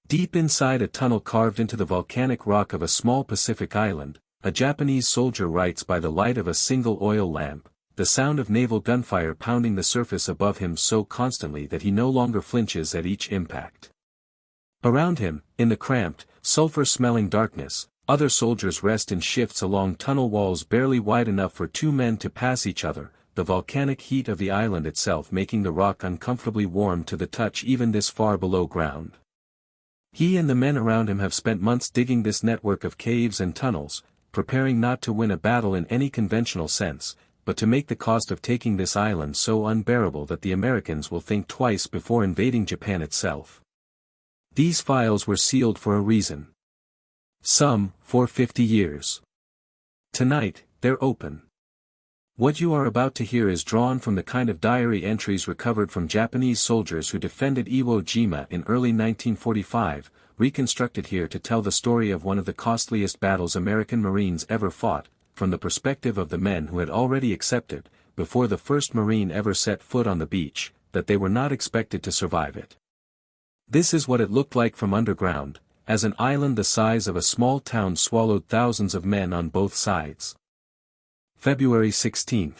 Deep inside a tunnel carved into the volcanic rock of a small Pacific island, a Japanese soldier writes by the light of a single oil lamp, the sound of naval gunfire pounding the surface above him so constantly that he no longer flinches at each impact. Around him, in the cramped, sulfur-smelling darkness, other soldiers rest in shifts along tunnel walls barely wide enough for two men to pass each other, the volcanic heat of the island itself making the rock uncomfortably warm to the touch even this far below ground. He and the men around him have spent months digging this network of caves and tunnels, preparing not to win a battle in any conventional sense, but to make the cost of taking this island so unbearable that the Americans will think twice before invading Japan itself. These files were sealed for a reason. Some, for 50 years. Tonight, they're open. What you are about to hear is drawn from the kind of diary entries recovered from Japanese soldiers who defended Iwo Jima in early 1945, reconstructed here to tell the story of one of the costliest battles American Marines ever fought, from the perspective of the men who had already accepted, before the first Marine ever set foot on the beach, that they were not expected to survive it. This is what it looked like from underground, as an island the size of a small town swallowed thousands of men on both sides. February 16.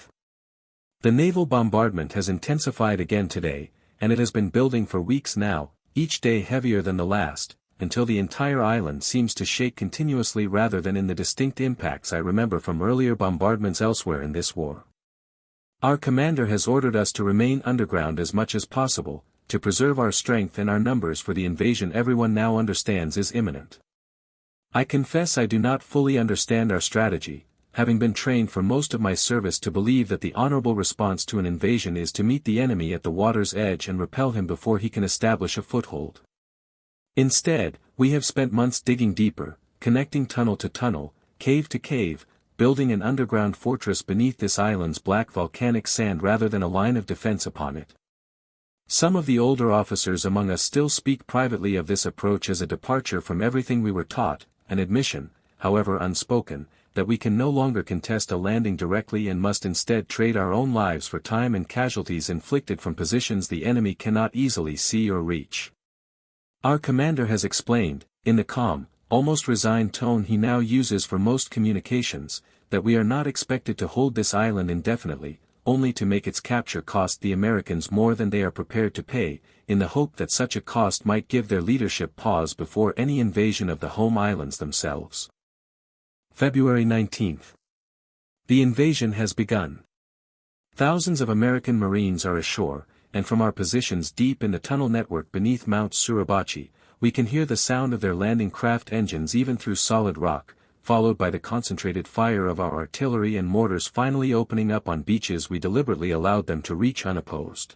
The naval bombardment has intensified again today, and it has been building for weeks now, each day heavier than the last, until the entire island seems to shake continuously rather than in the distinct impacts I remember from earlier bombardments elsewhere in this war. Our commander has ordered us to remain underground as much as possible, to preserve our strength and our numbers for the invasion everyone now understands is imminent. I confess I do not fully understand our strategy, having been trained for most of my service to believe that the honorable response to an invasion is to meet the enemy at the water's edge and repel him before he can establish a foothold. Instead, we have spent months digging deeper, connecting tunnel to tunnel, cave to cave, building an underground fortress beneath this island's black volcanic sand rather than a line of defense upon it. Some of the older officers among us still speak privately of this approach as a departure from everything we were taught, an admission, however unspoken, that we can no longer contest a landing directly and must instead trade our own lives for time and casualties inflicted from positions the enemy cannot easily see or reach. Our commander has explained, in the calm, almost resigned tone he now uses for most communications, that we are not expected to hold this island indefinitely, only to make its capture cost the Americans more than they are prepared to pay, in the hope that such a cost might give their leadership pause before any invasion of the home islands themselves. February 19. The invasion has begun. Thousands of American Marines are ashore, and from our positions deep in the tunnel network beneath Mount Suribachi, we can hear the sound of their landing craft engines even through solid rock, followed by the concentrated fire of our artillery and mortars finally opening up on beaches we deliberately allowed them to reach unopposed.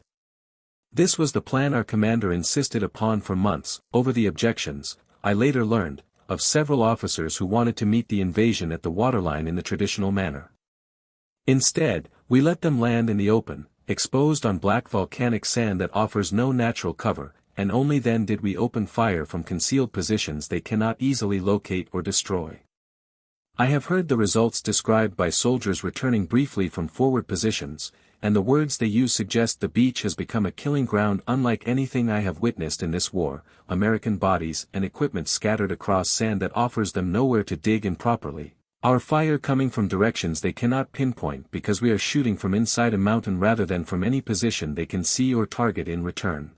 This was the plan our commander insisted upon for months, over the objections, I later learned, of several officers who wanted to meet the invasion at the waterline in the traditional manner. Instead, we let them land in the open, exposed on black volcanic sand that offers no natural cover, and only then did we open fire from concealed positions they cannot easily locate or destroy. I have heard the results described by soldiers returning briefly from forward positions, and the words they use suggest the beach has become a killing ground unlike anything I have witnessed in this war, American bodies and equipment scattered across sand that offers them nowhere to dig in properly, our fire coming from directions they cannot pinpoint because we are shooting from inside a mountain rather than from any position they can see or target in return.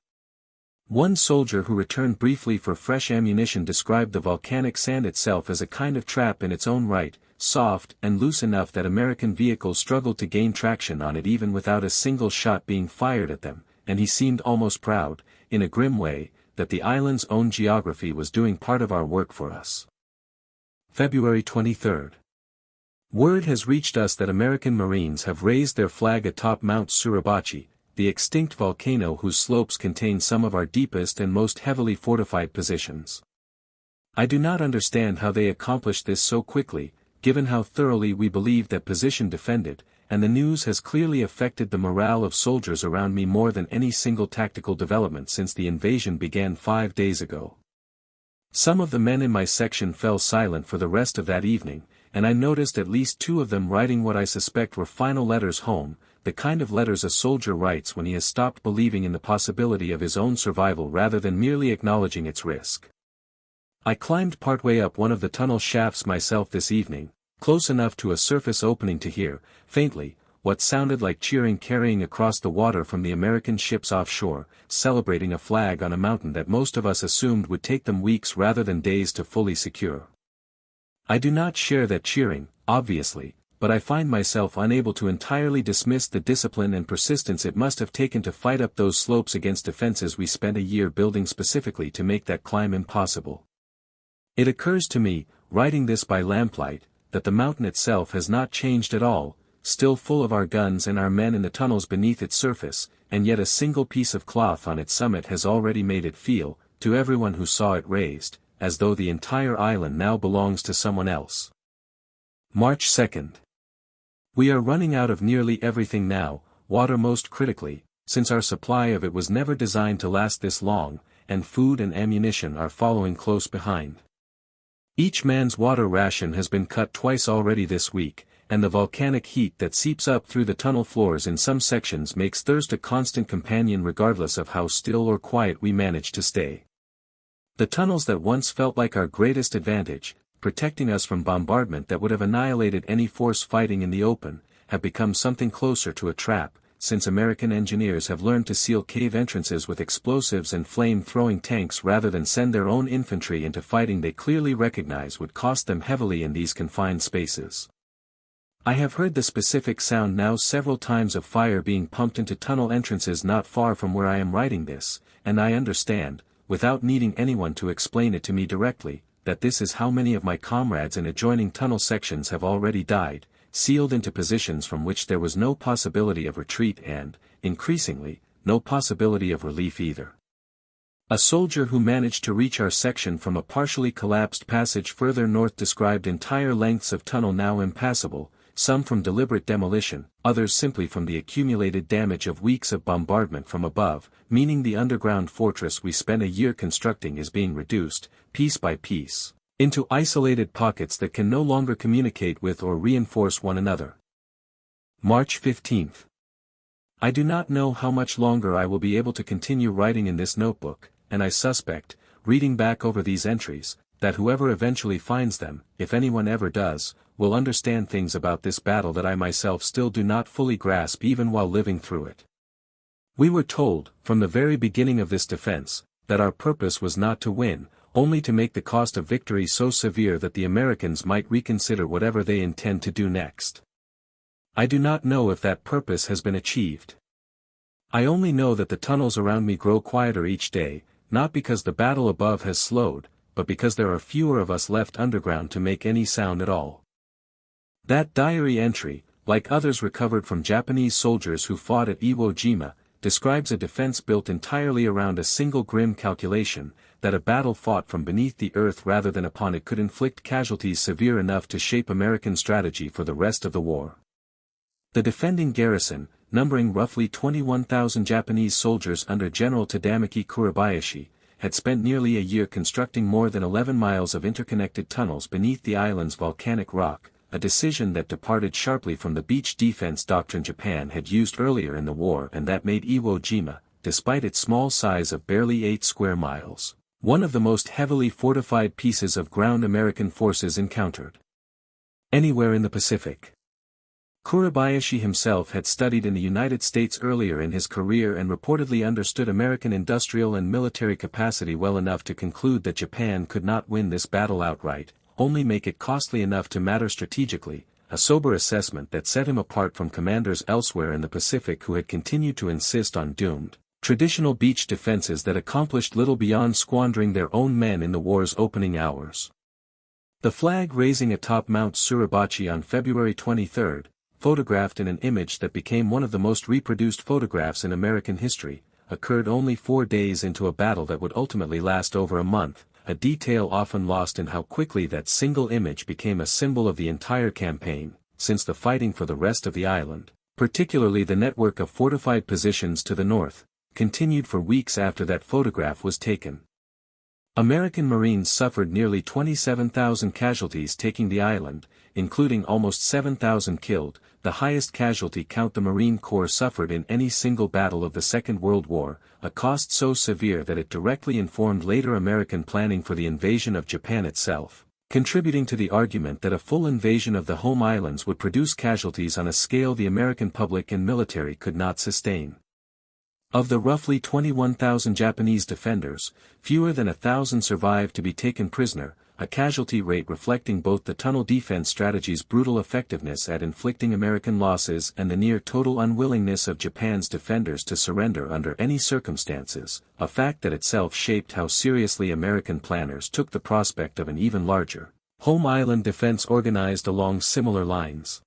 One soldier who returned briefly for fresh ammunition described the volcanic sand itself as a kind of trap in its own right, soft and loose enough that American vehicles struggled to gain traction on it even without a single shot being fired at them, and he seemed almost proud, in a grim way, that the island's own geography was doing part of our work for us. February 23. Word has reached us that American Marines have raised their flag atop Mount Suribachi, the extinct volcano whose slopes contain some of our deepest and most heavily fortified positions. I do not understand how they accomplished this so quickly, given how thoroughly we believed that position defended, and the news has clearly affected the morale of soldiers around me more than any single tactical development since the invasion began 5 days ago. Some of the men in my section fell silent for the rest of that evening, and I noticed at least 2 of them writing what I suspect were final letters home, the kind of letters a soldier writes when he has stopped believing in the possibility of his own survival rather than merely acknowledging its risk. I climbed partway up one of the tunnel shafts myself this evening, close enough to a surface opening to hear, faintly, what sounded like cheering carrying across the water from the American ships offshore, celebrating a flag on a mountain that most of us assumed would take them weeks rather than days to fully secure. I do not share that cheering, obviously, but I find myself unable to entirely dismiss the discipline and persistence it must have taken to fight up those slopes against defenses we spent a year building specifically to make that climb impossible. It occurs to me, writing this by lamplight, that the mountain itself has not changed at all, still full of our guns and our men in the tunnels beneath its surface, and yet a single piece of cloth on its summit has already made it feel, to everyone who saw it raised, as though the entire island now belongs to someone else. March 2nd. We are running out of nearly everything now, water most critically, since our supply of it was never designed to last this long, and food and ammunition are following close behind. Each man's water ration has been cut twice already this week, and the volcanic heat that seeps up through the tunnel floors in some sections makes thirst a constant companion regardless of how still or quiet we manage to stay. The tunnels that once felt like our greatest advantage, protecting us from bombardment that would have annihilated any force fighting in the open, have become something closer to a trap, since American engineers have learned to seal cave entrances with explosives and flame-throwing tanks rather than send their own infantry into fighting they clearly recognize would cost them heavily in these confined spaces. I have heard the specific sound now several times of fire being pumped into tunnel entrances not far from where I am writing this, and I understand, without needing anyone to explain it to me directly, that this is how many of my comrades in adjoining tunnel sections have already died, sealed into positions from which there was no possibility of retreat and, increasingly, no possibility of relief either. A soldier who managed to reach our section from a partially collapsed passage further north described entire lengths of tunnel now impassable, some from deliberate demolition, others simply from the accumulated damage of weeks of bombardment from above, meaning the underground fortress we spent a year constructing is being reduced, piece by piece, into isolated pockets that can no longer communicate with or reinforce one another. March 15th. I do not know how much longer I will be able to continue writing in this notebook, and I suspect, reading back over these entries, that whoever eventually finds them, if anyone ever does, will understand things about this battle that I myself still do not fully grasp even while living through it. We were told, from the very beginning of this defense, that our purpose was not to win, only to make the cost of victory so severe that the Americans might reconsider whatever they intend to do next. I do not know if that purpose has been achieved. I only know that the tunnels around me grow quieter each day, not because the battle above has slowed, but because there are fewer of us left underground to make any sound at all. That diary entry, like others recovered from Japanese soldiers who fought at Iwo Jima, describes a defense built entirely around a single grim calculation, that a battle fought from beneath the earth rather than upon it could inflict casualties severe enough to shape American strategy for the rest of the war. The defending garrison, numbering roughly 21,000 Japanese soldiers under General Tadamaki Suribachi, had spent nearly a year constructing more than 11 miles of interconnected tunnels beneath the island's volcanic rock, a decision that departed sharply from the beach defense doctrine Japan had used earlier in the war and that made Iwo Jima, despite its small size of barely 8 square miles, one of the most heavily fortified pieces of ground American forces encountered anywhere in the Pacific. Suribachi himself had studied in the United States earlier in his career and reportedly understood American industrial and military capacity well enough to conclude that Japan could not win this battle outright, only make it costly enough to matter strategically, a sober assessment that set him apart from commanders elsewhere in the Pacific who had continued to insist on doomed, traditional beach defenses that accomplished little beyond squandering their own men in the war's opening hours. The flag raising atop Mount Suribachi on February 23, photographed in an image that became one of the most reproduced photographs in American history, occurred only 4 days into a battle that would ultimately last over a month, a detail often lost in how quickly that single image became a symbol of the entire campaign, since the fighting for the rest of the island, particularly the network of fortified positions to the north, continued for weeks after that photograph was taken. American Marines suffered nearly 27,000 casualties taking the island, including almost 7,000 killed, the highest casualty count the Marine Corps suffered in any single battle of the Second World War, a cost so severe that it directly informed later American planning for the invasion of Japan itself, contributing to the argument that a full invasion of the home islands would produce casualties on a scale the American public and military could not sustain. Of the roughly 21,000 Japanese defenders, fewer than 1,000 survived to be taken prisoner, a casualty rate reflecting both the tunnel defense strategy's brutal effectiveness at inflicting American losses and the near-total unwillingness of Japan's defenders to surrender under any circumstances, a fact that itself shaped how seriously American planners took the prospect of an even larger home island defense organized along similar lines.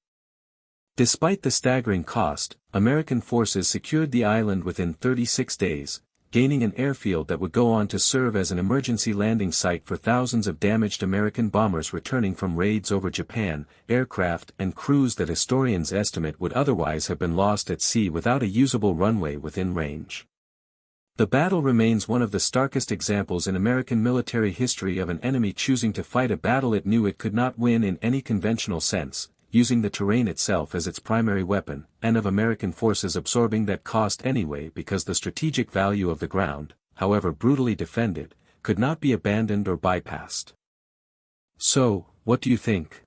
Despite the staggering cost, American forces secured the island within 36 days, gaining an airfield that would go on to serve as an emergency landing site for thousands of damaged American bombers returning from raids over Japan, aircraft and crews that historians estimate would otherwise have been lost at sea without a usable runway within range. The battle remains one of the starkest examples in American military history of an enemy choosing to fight a battle it knew it could not win in any conventional sense, using the terrain itself as its primary weapon, and of American forces absorbing that cost anyway because the strategic value of the ground, however brutally defended, could not be abandoned or bypassed. So, what do you think?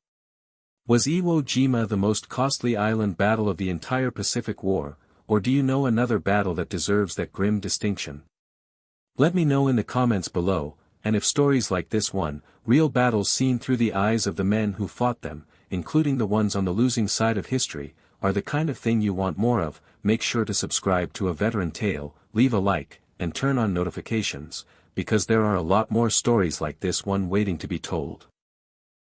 Was Iwo Jima the most costly island battle of the entire Pacific War, or do you know another battle that deserves that grim distinction? Let me know in the comments below, and if stories like this one, real battles seen through the eyes of the men who fought them, including the ones on the losing side of history, are the kind of thing you want more of, make sure to subscribe to A Veteran Tale, leave a like, and turn on notifications, because there are a lot more stories like this one waiting to be told.